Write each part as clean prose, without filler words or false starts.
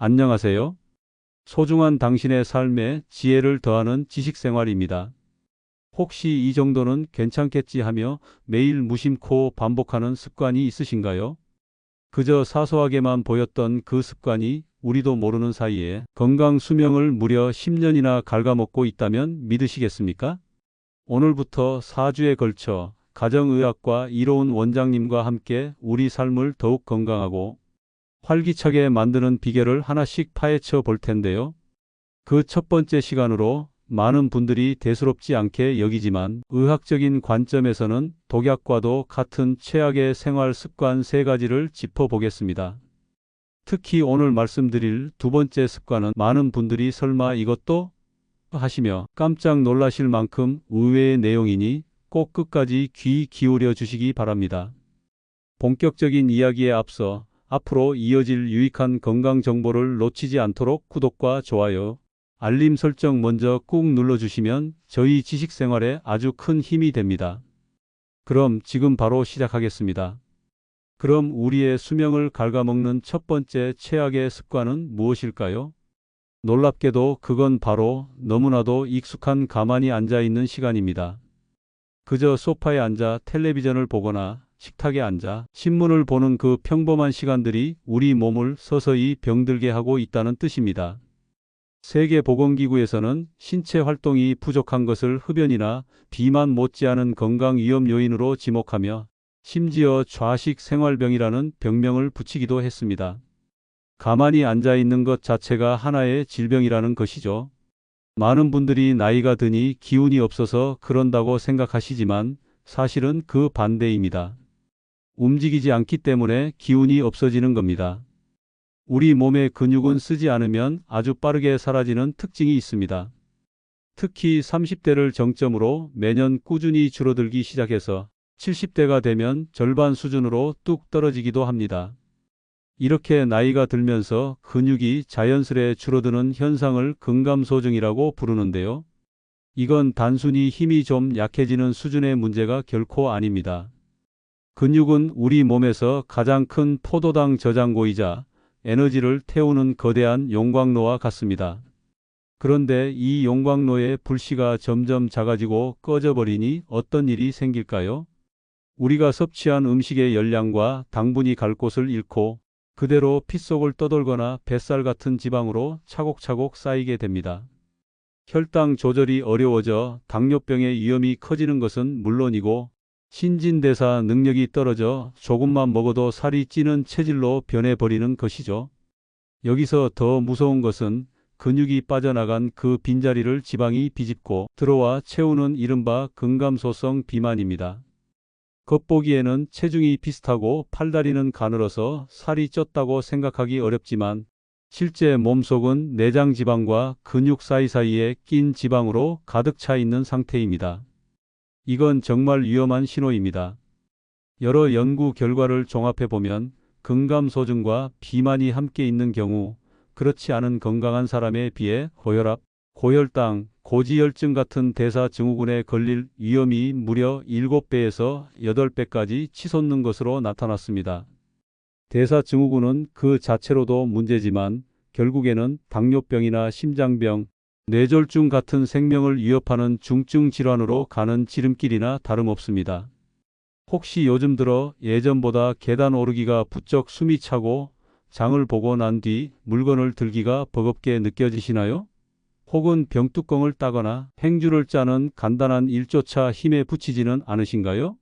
안녕하세요. 소중한 당신의 삶에 지혜를 더하는 지식생활입니다. 혹시 이 정도는 괜찮겠지 하며 매일 무심코 반복하는 습관이 있으신가요? 그저 사소하게만 보였던 그 습관이 우리도 모르는 사이에 건강 수명을 무려 10년이나 갉아먹고 있다면 믿으시겠습니까? 오늘부터 4주에 걸쳐 가정의학과 이로운 원장님과 함께 우리 삶을 더욱 건강하고 활기차게 만드는 비결을 하나씩 파헤쳐 볼 텐데요. 그 첫 번째 시간으로 많은 분들이 대수롭지 않게 여기지만 의학적인 관점에서는 독약과도 같은 최악의 생활 습관 3가지를 짚어보겠습니다. 특히 오늘 말씀드릴 두 번째 습관은 많은 분들이 설마 이것도? 하시며 깜짝 놀라실 만큼 의외의 내용이니 꼭 끝까지 귀 기울여 주시기 바랍니다. 본격적인 이야기에 앞서 앞으로 이어질 유익한 건강 정보를 놓치지 않도록 구독과 좋아요, 알림 설정 먼저 꾹 눌러주시면 저희 지식생활에 아주 큰 힘이 됩니다. 그럼 지금 바로 시작하겠습니다. 그럼 우리의 수명을 갉아먹는 첫 번째 최악의 습관은 무엇일까요? 놀랍게도 그건 바로 너무나도 익숙한 가만히 앉아있는 시간입니다. 그저 소파에 앉아 텔레비전을 보거나 식탁에 앉아 신문을 보는 그 평범한 시간들이 우리 몸을 서서히 병들게 하고 있다는 뜻입니다. 세계보건기구에서는 신체 활동이 부족한 것을 흡연이나 비만 못지않은 건강 위험 요인으로 지목하며 심지어 좌식 생활병이라는 병명을 붙이기도 했습니다. 가만히 앉아 있는 것 자체가 하나의 질병이라는 것이죠. 많은 분들이 나이가 드니 기운이 없어서 그런다고 생각하시지만 사실은 그 반대입니다. 움직이지 않기 때문에 기운이 없어지는 겁니다. 우리 몸의 근육은 쓰지 않으면 아주 빠르게 사라지는 특징이 있습니다. 특히 30대를 정점으로 매년 꾸준히 줄어들기 시작해서 70대가 되면 절반 수준으로 뚝 떨어지기도 합니다. 이렇게 나이가 들면서 근육이 자연스레 줄어드는 현상을 근감소증이라고 부르는데요. 이건 단순히 힘이 좀 약해지는 수준의 문제가 결코 아닙니다. 근육은 우리 몸에서 가장 큰 포도당 저장고이자 에너지를 태우는 거대한 용광로와 같습니다. 그런데 이 용광로의 불씨가 점점 작아지고 꺼져버리니 어떤 일이 생길까요? 우리가 섭취한 음식의 열량과 당분이 갈 곳을 잃고 그대로 피 속을 떠돌거나 뱃살 같은 지방으로 차곡차곡 쌓이게 됩니다. 혈당 조절이 어려워져 당뇨병의 위험이 커지는 것은 물론이고 신진대사 능력이 떨어져 조금만 먹어도 살이 찌는 체질로 변해버리는 것이죠. 여기서 더 무서운 것은 근육이 빠져나간 그 빈자리를 지방이 비집고 들어와 채우는 이른바 근감소성 비만입니다. 겉보기에는 체중이 비슷하고 팔다리는 가늘어서 살이 쪘다고 생각하기 어렵지만 실제 몸속은 내장 지방과 근육 사이사이에 낀 지방으로 가득 차 있는 상태입니다. 이건 정말 위험한 신호입니다. 여러 연구 결과를 종합해보면 근감소증과 비만이 함께 있는 경우 그렇지 않은 건강한 사람에 비해 고혈압, 고혈당, 고지혈증 같은 대사증후군에 걸릴 위험이 무려 7배에서 8배까지 치솟는 것으로 나타났습니다. 대사증후군은 그 자체로도 문제지만 결국에는 당뇨병이나 심장병, 뇌졸중 같은 생명을 위협하는 중증 질환으로 가는 지름길이나 다름없습니다. 혹시 요즘 들어 예전보다 계단 오르기가 부쩍 숨이 차고 장을 보고 난 뒤 물건을 들기가 버겁게 느껴지시나요? 혹은 병뚜껑을 따거나 행주를 짜는 간단한 일조차 힘에 부치지는 않으신가요?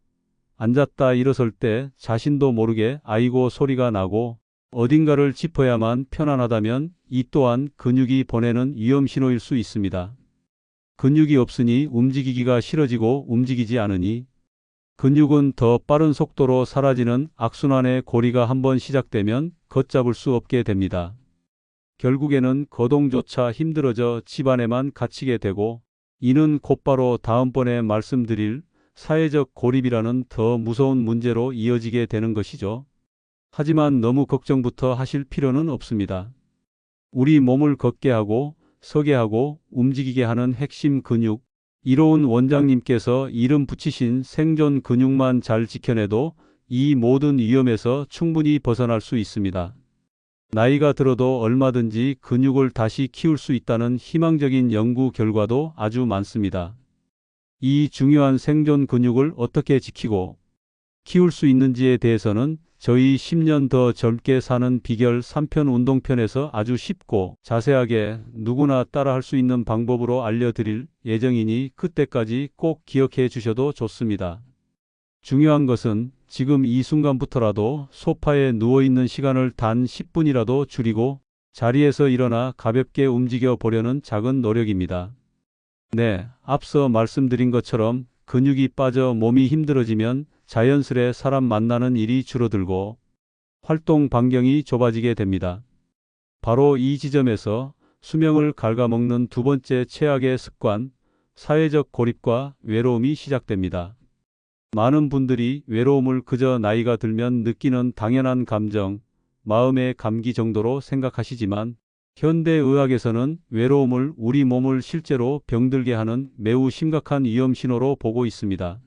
앉았다 일어설 때 자신도 모르게 아이고 소리가 나고 어딘가를 짚어야만 편안하다면 이 또한 근육이 보내는 위험 신호일 수 있습니다. 근육이 없으니 움직이기가 싫어지고 움직이지 않으니 근육은 더 빠른 속도로 사라지는 악순환의 고리가 한번 시작되면 걷잡을 수 없게 됩니다. 결국에는 거동조차 힘들어져 집안에만 갇히게 되고 이는 곧바로 다음번에 말씀드릴 사회적 고립이라는 더 무서운 문제로 이어지게 되는 것이죠. 하지만 너무 걱정부터 하실 필요는 없습니다. 우리 몸을 걷게 하고 서게 하고 움직이게 하는 핵심 근육, 이로운 원장님께서 이름 붙이신 생존 근육만 잘 지켜내도 이 모든 위험에서 충분히 벗어날 수 있습니다. 나이가 들어도 얼마든지 근육을 다시 키울 수 있다는 희망적인 연구 결과도 아주 많습니다. 이 중요한 생존 근육을 어떻게 지키고 키울 수 있는지에 대해서는 저희 10년 더 젊게 사는 비결 3편 운동편에서 아주 쉽고 자세하게 누구나 따라할 수 있는 방법으로 알려드릴 예정이니 그때까지 꼭 기억해 주셔도 좋습니다. 중요한 것은 지금 이 순간부터라도 소파에 누워있는 시간을 단 10분이라도 줄이고 자리에서 일어나 가볍게 움직여 보려는 작은 노력입니다. 네, 앞서 말씀드린 것처럼 근육이 빠져 몸이 힘들어지면 자연스레 사람 만나는 일이 줄어들고 활동 반경이 좁아지게 됩니다. 바로 이 지점에서 수명을 갉아먹는 두 번째 최악의 습관, 사회적 고립과 외로움이 시작됩니다. 많은 분들이 외로움을 그저 나이가 들면 느끼는 당연한 감정, 마음의 감기 정도로 생각하시지만 현대의학에서는 외로움을 우리 몸을 실제로 병들게 하는 매우 심각한 위험 신호로 보고 있습니다.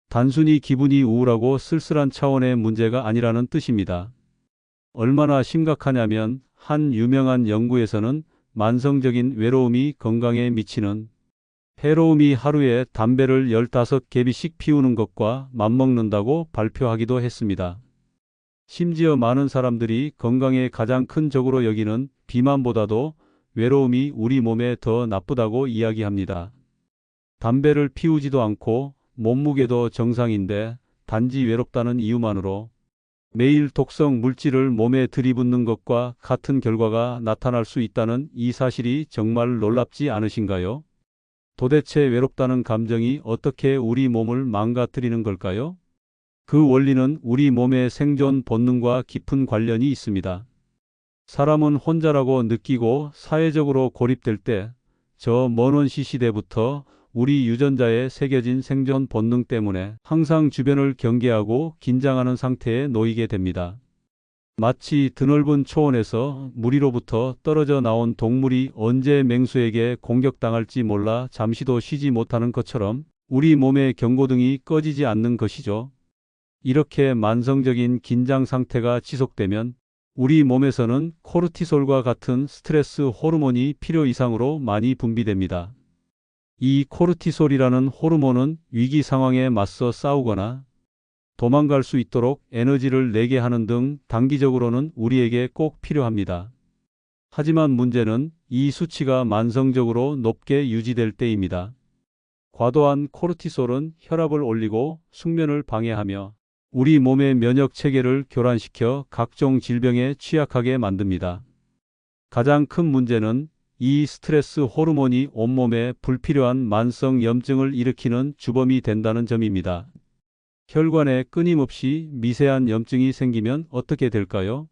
단순히 기분이 우울하고 쓸쓸한 차원의 문제가 아니라는 뜻입니다. 얼마나 심각하냐면 한 유명한 연구에서는 만성적인 외로움이 건강에 미치는 해로움이 하루에 담배를 15개비씩 피우는 것과 맞먹는다고 발표하기도 했습니다. 심지어 많은 사람들이 건강에 가장 큰 적으로 여기는 비만보다도 외로움이 우리 몸에 더 나쁘다고 이야기합니다. 담배를 피우지도 않고 몸무게도 정상인데 단지 외롭다는 이유만으로 매일 독성 물질을 몸에 들이붓는 것과 같은 결과가 나타날 수 있다는 이 사실이 정말 놀랍지 않으신가요? 도대체 외롭다는 감정이 어떻게 우리 몸을 망가뜨리는 걸까요? 그 원리는 우리 몸의 생존 본능과 깊은 관련이 있습니다. 사람은 혼자라고 느끼고 사회적으로 고립될 때 저 먼 원시 시대부터 우리 유전자에 새겨진 생존 본능 때문에 항상 주변을 경계하고 긴장하는 상태에 놓이게 됩니다. 마치 드넓은 초원에서 무리로부터 떨어져 나온 동물이 언제 맹수에게 공격당할지 몰라 잠시도 쉬지 못하는 것처럼 우리 몸의 경고등이 꺼지지 않는 것이죠. 이렇게 만성적인 긴장 상태가 지속되면 우리 몸에서는 코르티솔과 같은 스트레스 호르몬이 필요 이상으로 많이 분비됩니다. 이 코르티솔이라는 호르몬은 위기 상황에 맞서 싸우거나 도망갈 수 있도록 에너지를 내게 하는 등 단기적으로는 우리에게 꼭 필요합니다. 하지만 문제는 이 수치가 만성적으로 높게 유지될 때입니다. 과도한 코르티솔은 혈압을 올리고 숙면을 방해하며 우리 몸의 면역 체계를 교란시켜 각종 질병에 취약하게 만듭니다. 가장 큰 문제는 이 스트레스 호르몬이 온몸에 불필요한 만성 염증을 일으키는 주범이 된다는 점입니다. 혈관에 끊임없이 미세한 염증이 생기면 어떻게 될까요?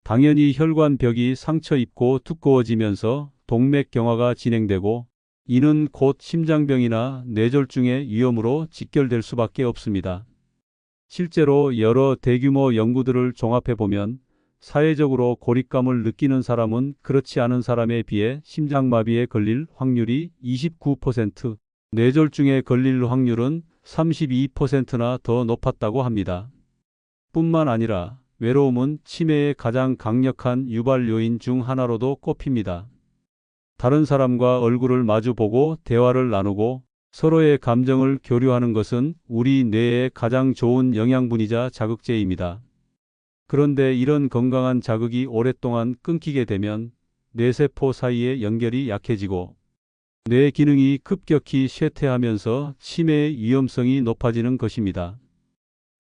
당연히 혈관벽이 상처 입고 두꺼워지면서 동맥경화가 진행되고 이는 곧 심장병이나 뇌졸중의 위험으로 직결될 수밖에 없습니다. 실제로 여러 대규모 연구들을 종합해 보면 사회적으로 고립감을 느끼는 사람은 그렇지 않은 사람에 비해 심장마비에 걸릴 확률이 29%, 뇌졸중에 걸릴 확률은 32%나 더 높았다고 합니다. 뿐만 아니라 외로움은 치매의 가장 강력한 유발 요인 중 하나로도 꼽힙니다. 다른 사람과 얼굴을 마주보고 대화를 나누고 서로의 감정을 교류하는 것은 우리 뇌에 가장 좋은 영양분이자 자극제입니다. 그런데 이런 건강한 자극이 오랫동안 끊기게 되면 뇌세포 사이의 연결이 약해지고 뇌 기능이 급격히 쇠퇴하면서 치매의 위험성이 높아지는 것입니다.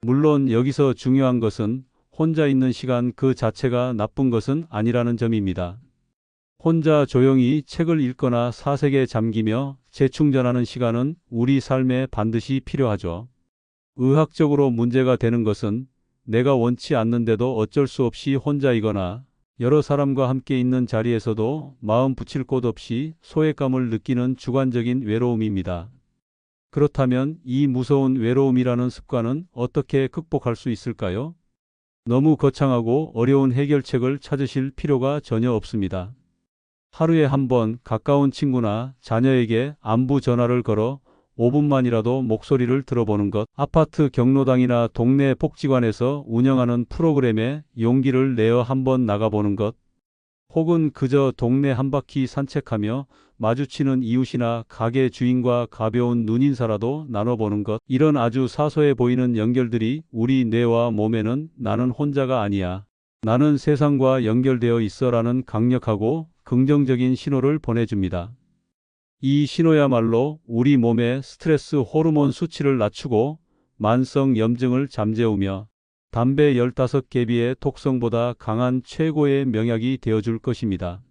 물론 여기서 중요한 것은 혼자 있는 시간 그 자체가 나쁜 것은 아니라는 점입니다. 혼자 조용히 책을 읽거나 사색에 잠기며 재충전하는 시간은 우리 삶에 반드시 필요하죠. 의학적으로 문제가 되는 것은 내가 원치 않는데도 어쩔 수 없이 혼자이거나 여러 사람과 함께 있는 자리에서도 마음 붙일 곳 없이 소외감을 느끼는 주관적인 외로움입니다. 그렇다면 이 무서운 외로움이라는 습관은 어떻게 극복할 수 있을까요? 너무 거창하고 어려운 해결책을 찾으실 필요가 전혀 없습니다. 하루에 한 번 가까운 친구나 자녀에게 안부 전화를 걸어 5분만이라도 목소리를 들어보는 것, 아파트 경로당이나 동네 복지관에서 운영하는 프로그램에 용기를 내어 한번 나가보는 것, 혹은 그저 동네 한 바퀴 산책하며 마주치는 이웃이나 가게 주인과 가벼운 눈인사라도 나눠보는 것, 이런 아주 사소해 보이는 연결들이 우리 뇌와 몸에는 나는 혼자가 아니야, 나는 세상과 연결되어 있어라는 강력하고 긍정적인 신호를 보내줍니다. 이 신호야말로 우리 몸의 스트레스 호르몬 수치를 낮추고 만성 염증을 잠재우며 담배 15개비의 독성보다 강한 최고의 명약이 되어줄 것입니다.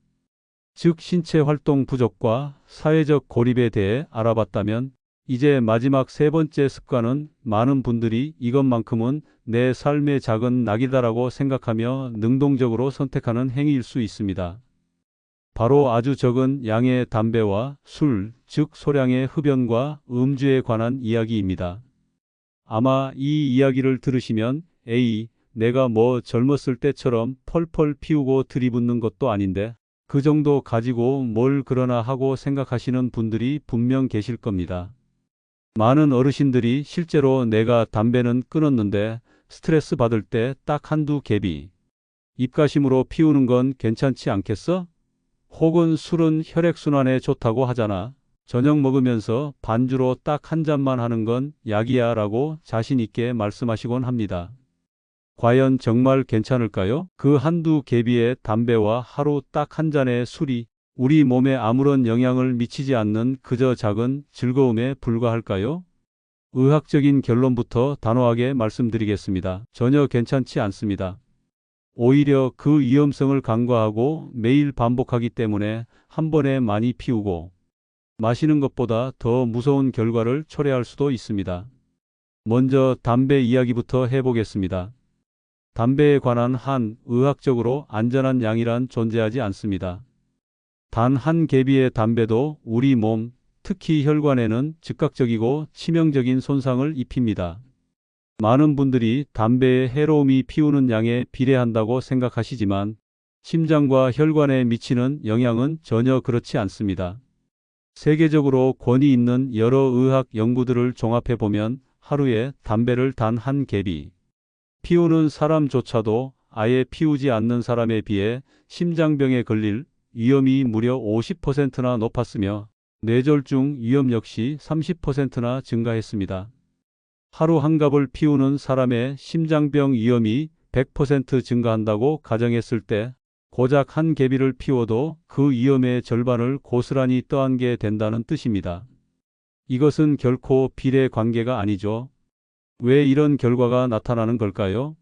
즉, 신체 활동 부족과 사회적 고립에 대해 알아봤다면 이제 마지막 세 번째 습관은 많은 분들이 이것만큼은 내 삶의 작은 낙이다라고 생각하며 능동적으로 선택하는 행위일 수 있습니다. 바로 아주 적은 양의 담배와 술, 즉 소량의 흡연과 음주에 관한 이야기입니다. 아마 이 이야기를 들으시면 에이, 내가 뭐 젊었을 때처럼 펄펄 피우고 들이붓는 것도 아닌데 그 정도 가지고 뭘 그러나 하고 생각하시는 분들이 분명 계실 겁니다. 많은 어르신들이 실제로 내가 담배는 끊었는데 스트레스 받을 때 딱 한두 개비 입가심으로 피우는 건 괜찮지 않겠어? 혹은 술은 혈액순환에 좋다고 하잖아. 저녁 먹으면서 반주로 딱 한 잔만 하는 건 약이야 라고 자신 있게 말씀하시곤 합니다. 과연 정말 괜찮을까요? 그 한두 개비의 담배와 하루 딱 한 잔의 술이 우리 몸에 아무런 영향을 미치지 않는 그저 작은 즐거움에 불과할까요? 의학적인 결론부터 단호하게 말씀드리겠습니다. 전혀 괜찮지 않습니다. 오히려 그 위험성을 간과하고 매일 반복하기 때문에 한 번에 많이 피우고 마시는 것보다 더 무서운 결과를 초래할 수도 있습니다. 먼저 담배 이야기부터 해보겠습니다. 담배에 관한 한 의학적으로 안전한 양이란 존재하지 않습니다. 단 한 개비의 담배도 우리 몸, 특히 혈관에는 즉각적이고 치명적인 손상을 입힙니다. 많은 분들이 담배의 해로움이 피우는 양에 비례한다고 생각하시지만 심장과 혈관에 미치는 영향은 전혀 그렇지 않습니다. 세계적으로 권위 있는 여러 의학 연구들을 종합해 보면 하루에 담배를 단 한 개비 피우는 사람조차도 아예 피우지 않는 사람에 비해 심장병에 걸릴 위험이 무려 50%나 높았으며 뇌졸중 위험 역시 30%나 증가했습니다. 하루 한 갑을 피우는 사람의 심장병 위험이 100% 증가한다고 가정했을 때 고작 한 개비를 피워도 그 위험의 절반을 고스란히 떠안게 된다는 뜻입니다. 이것은 결코 비례 관계가 아니죠. 왜 이런 결과가 나타나는 걸까요?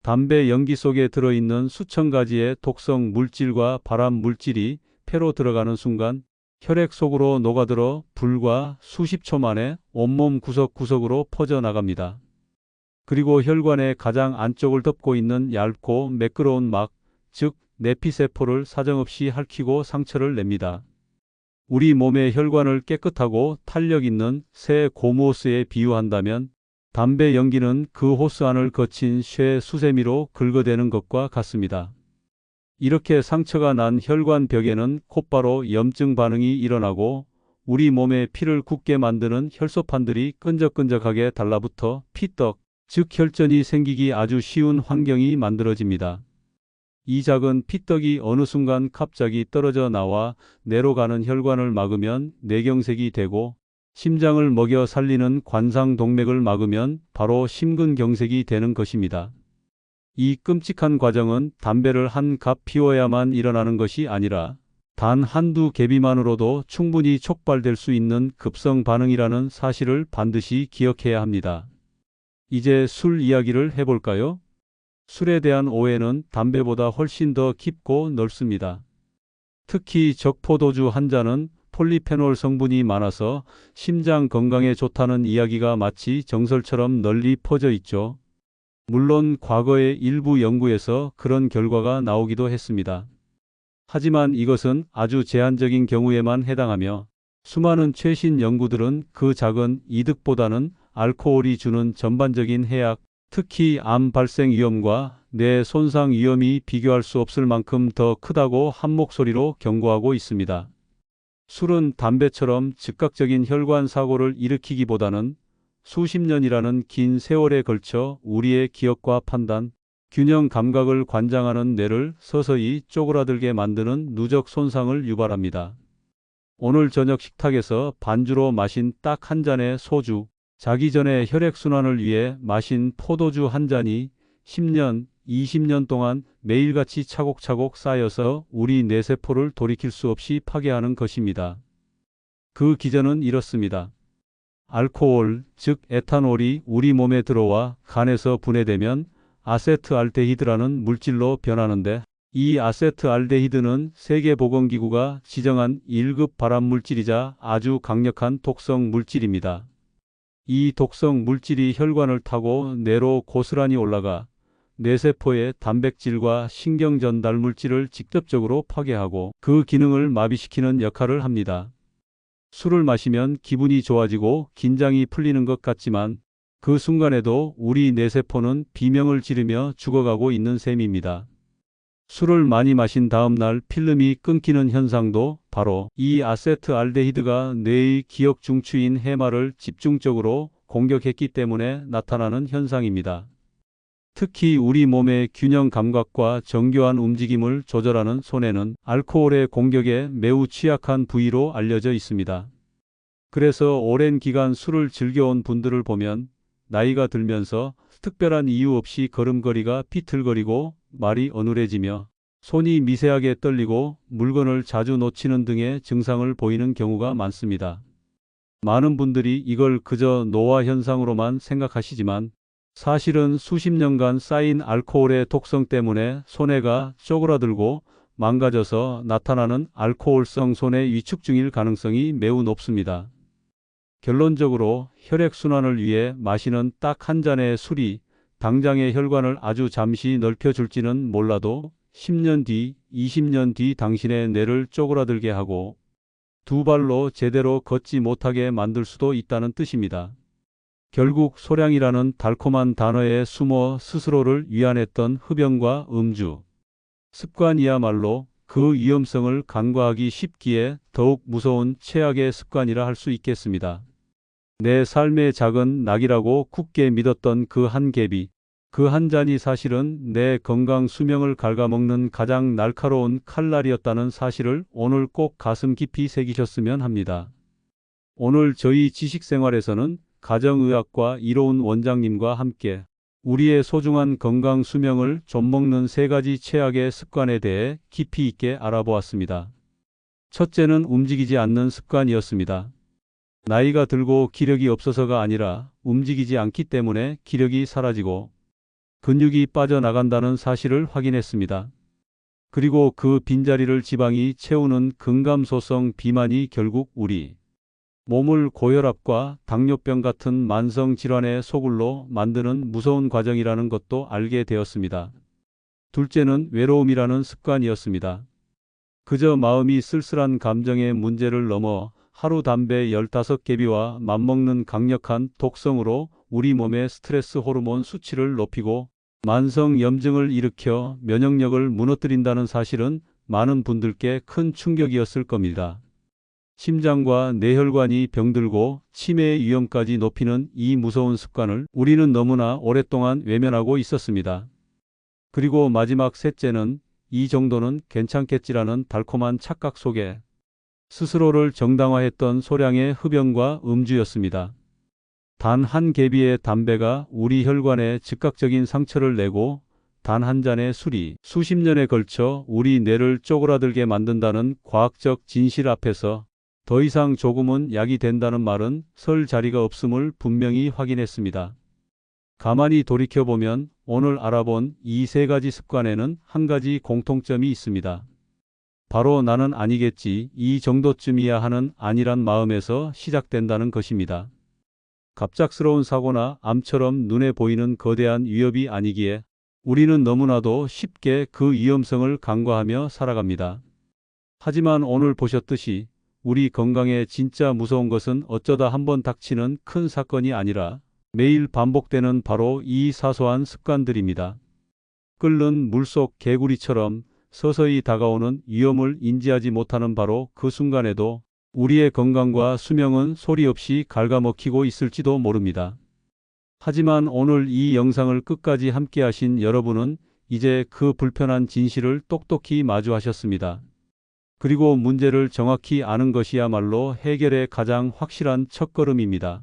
담배 연기 속에 들어있는 수천 가지의 독성 물질과 발암 물질이 폐로 들어가는 순간 혈액 속으로 녹아들어 불과 수십 초 만에 온몸 구석구석으로 퍼져나갑니다. 그리고 혈관의 가장 안쪽을 덮고 있는 얇고 매끄러운 막, 즉 내피세포를 사정없이 핥히고 상처를 냅니다. 우리 몸의 혈관을 깨끗하고 탄력 있는 새 고무호스에 비유한다면 담배 연기는 그 호스 안을 거친 쇠 수세미로 긁어대는 것과 같습니다. 이렇게 상처가 난 혈관 벽에는 곧바로 염증 반응이 일어나고 우리 몸의 피를 굳게 만드는 혈소판들이 끈적끈적하게 달라붙어 피떡, 즉 혈전이 생기기 아주 쉬운 환경이 만들어집니다. 이 작은 피떡이 어느 순간 갑자기 떨어져 나와 뇌로 가는 혈관을 막으면 뇌경색이 되고 심장을 먹여 살리는 관상동맥을 막으면 바로 심근경색이 되는 것입니다. 이 끔찍한 과정은 담배를 한 갑 피워야만 일어나는 것이 아니라 단 한두 개비만으로도 충분히 촉발될 수 있는 급성 반응이라는 사실을 반드시 기억해야 합니다. 이제 술 이야기를 해볼까요? 술에 대한 오해는 담배보다 훨씬 더 깊고 넓습니다. 특히 적포도주 한 잔은 폴리페놀 성분이 많아서 심장 건강에 좋다는 이야기가 마치 정설처럼 널리 퍼져 있죠. 물론 과거의 일부 연구에서 그런 결과가 나오기도 했습니다. 하지만 이것은 아주 제한적인 경우에만 해당하며 수많은 최신 연구들은 그 작은 이득보다는 알코올이 주는 전반적인 해악, 특히 암 발생 위험과 뇌 손상 위험이 비교할 수 없을 만큼 더 크다고 한 목소리로 경고하고 있습니다. 술은 담배처럼 즉각적인 혈관 사고를 일으키기보다는 수십 년이라는 긴 세월에 걸쳐 우리의 기억과 판단, 균형 감각을 관장하는 뇌를 서서히 쪼그라들게 만드는 누적 손상을 유발합니다. 오늘 저녁 식탁에서 반주로 마신 딱 한 잔의 소주, 자기 전에 혈액순환을 위해 마신 포도주 한 잔이 10년, 20년 동안 매일같이 차곡차곡 쌓여서 우리 뇌세포를 돌이킬 수 없이 파괴하는 것입니다. 그 기전은 이렇습니다. 알코올, 즉 에탄올이 우리 몸에 들어와 간에서 분해되면 아세트알데히드라는 물질로 변하는데, 이 아세트알데히드는 세계보건기구가 지정한 1급 발암물질이자 아주 강력한 독성 물질입니다. 이 독성 물질이 혈관을 타고 뇌로 고스란히 올라가 뇌세포의 단백질과 신경전달 물질을 직접적으로 파괴하고 그 기능을 마비시키는 역할을 합니다. 술을 마시면 기분이 좋아지고 긴장이 풀리는 것 같지만 그 순간에도 우리 뇌세포는 비명을 지르며 죽어가고 있는 셈입니다. 술을 많이 마신 다음 날 필름이 끊기는 현상도 바로 이 아세트알데히드가 뇌의 기억 중추인 해마를 집중적으로 공격했기 때문에 나타나는 현상입니다. 특히 우리 몸의 균형 감각과 정교한 움직임을 조절하는 손에는 알코올의 공격에 매우 취약한 부위로 알려져 있습니다. 그래서 오랜 기간 술을 즐겨온 분들을 보면 나이가 들면서 특별한 이유 없이 걸음걸이가 비틀거리고 말이 어눌해지며 손이 미세하게 떨리고 물건을 자주 놓치는 등의 증상을 보이는 경우가 많습니다. 많은 분들이 이걸 그저 노화 현상으로만 생각하시지만 사실은 수십 년간 쌓인 알코올의 독성 때문에 손해가 쪼그라들고 망가져서 나타나는 알코올성 손해 위축증일 가능성이 매우 높습니다. 결론적으로 혈액순환을 위해 마시는 딱 한 잔의 술이 당장의 혈관을 아주 잠시 넓혀줄지는 몰라도 10년 뒤, 20년 뒤 당신의 뇌를 쪼그라들게 하고 두 발로 제대로 걷지 못하게 만들 수도 있다는 뜻입니다. 결국 소량이라는 달콤한 단어에 숨어 스스로를 위안했던 흡연과 음주, 습관이야말로 그 위험성을 간과하기 쉽기에 더욱 무서운 최악의 습관이라 할 수 있겠습니다. 내 삶의 작은 낙이라고 굳게 믿었던 그 한 갭이, 그 한 잔이 사실은 내 건강 수명을 갉아먹는 가장 날카로운 칼날이었다는 사실을 오늘 꼭 가슴 깊이 새기셨으면 합니다. 오늘 저희 지식생활에서는 가정의학과 이로운 원장님과 함께 우리의 소중한 건강 수명을 좀먹는 3가지 최악의 습관에 대해 깊이 있게 알아보았습니다. 첫째는 움직이지 않는 습관이었습니다. 나이가 들고 기력이 없어서가 아니라 움직이지 않기 때문에 기력이 사라지고 근육이 빠져나간다는 사실을 확인했습니다. 그리고 그 빈자리를 지방이 채우는 근감소성 비만이 결국 우리 몸을 고혈압과 당뇨병 같은 만성 질환의 소굴로 만드는 무서운 과정이라는 것도 알게 되었습니다. 둘째는 외로움이라는 습관이었습니다. 그저 마음이 쓸쓸한 감정의 문제를 넘어 하루 담배 15개비와 맞먹는 강력한 독성으로 우리 몸의 스트레스 호르몬 수치를 높이고 만성 염증을 일으켜 면역력을 무너뜨린다는 사실은 많은 분들께 큰 충격이었을 겁니다. 심장과 뇌혈관이 병들고 치매의 위험까지 높이는 이 무서운 습관을 우리는 너무나 오랫동안 외면하고 있었습니다. 그리고 마지막 셋째는 이 정도는 괜찮겠지라는 달콤한 착각 속에 스스로를 정당화했던 소량의 흡연과 음주였습니다. 단 한 개비의 담배가 우리 혈관에 즉각적인 상처를 내고 단 한 잔의 술이 수십 년에 걸쳐 우리 뇌를 쪼그라들게 만든다는 과학적 진실 앞에서 더 이상 조금은 약이 된다는 말은 설 자리가 없음을 분명히 확인했습니다. 가만히 돌이켜보면 오늘 알아본 이 3가지 습관에는 한 가지 공통점이 있습니다. 바로 나는 아니겠지, 이 정도쯤이야 하는 안일한 마음에서 시작된다는 것입니다. 갑작스러운 사고나 암처럼 눈에 보이는 거대한 위협이 아니기에 우리는 너무나도 쉽게 그 위험성을 간과하며 살아갑니다. 하지만 오늘 보셨듯이 우리 건강에 진짜 무서운 것은 어쩌다 한번 닥치는 큰 사건이 아니라 매일 반복되는 바로 이 사소한 습관들입니다. 끓는 물속 개구리처럼 서서히 다가오는 위험을 인지하지 못하는 바로 그 순간에도 우리의 건강과 수명은 소리 없이 갉아먹히고 있을지도 모릅니다. 하지만 오늘 이 영상을 끝까지 함께 하신 여러분은 이제 그 불편한 진실을 똑똑히 마주하셨습니다. 그리고 문제를 정확히 아는 것이야말로 해결의 가장 확실한 첫걸음입니다.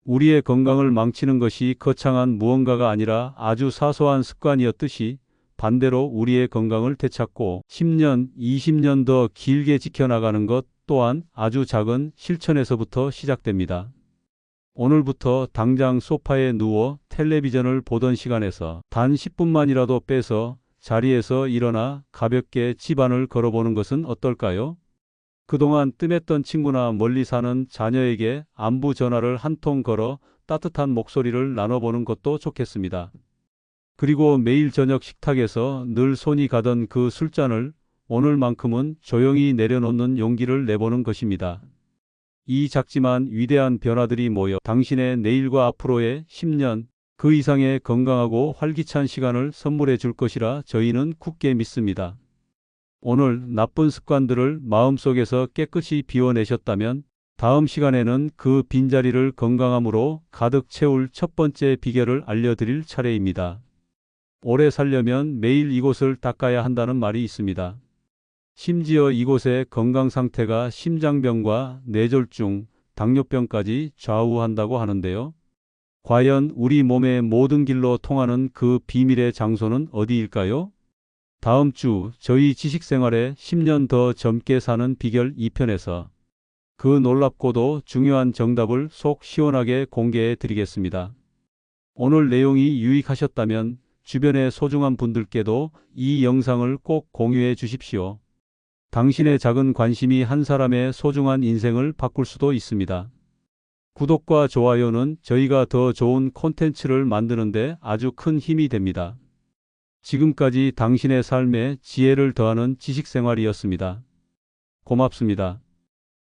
우리의 건강을 망치는 것이 거창한 무언가가 아니라 아주 사소한 습관이었듯이 반대로 우리의 건강을 되찾고 10년, 20년 더 길게 지켜나가는 것 또한 아주 작은 실천에서부터 시작됩니다. 오늘부터 당장 소파에 누워 텔레비전을 보던 시간에서 단 10분만이라도 빼서 자리에서 일어나 가볍게 집안을 걸어보는 것은 어떨까요? 그동안 뜸했던 친구나 멀리 사는 자녀에게 안부 전화를 한 통 걸어 따뜻한 목소리를 나눠보는 것도 좋겠습니다. 그리고 매일 저녁 식탁에서 늘 손이 가던 그 술잔을 오늘만큼은 조용히 내려놓는 용기를 내보는 것입니다. 이 작지만 위대한 변화들이 모여 당신의 내일과 앞으로의 10년, 그 이상의 건강하고 활기찬 시간을 선물해 줄 것이라 저희는 굳게 믿습니다. 오늘 나쁜 습관들을 마음속에서 깨끗이 비워내셨다면 다음 시간에는 그 빈자리를 건강함으로 가득 채울 첫 번째 비결을 알려드릴 차례입니다. 오래 살려면 매일 이곳을 닦아야 한다는 말이 있습니다. 심지어 이곳의 건강 상태가 심장병과 뇌졸중, 당뇨병까지 좌우한다고 하는데요. 과연 우리 몸의 모든 길로 통하는 그 비밀의 장소는 어디일까요? 다음 주 저희 지식생활에 10년 더 젊게 사는 비결 2편에서 그 놀랍고도 중요한 정답을 속 시원하게 공개해 드리겠습니다. 오늘 내용이 유익하셨다면 주변의 소중한 분들께도 이 영상을 꼭 공유해 주십시오. 당신의 작은 관심이 한 사람의 소중한 인생을 바꿀 수도 있습니다. 구독과 좋아요는 저희가 더 좋은 콘텐츠를 만드는데 아주 큰 힘이 됩니다. 지금까지 당신의 삶에 지혜를 더하는 지식생활이었습니다. 고맙습니다.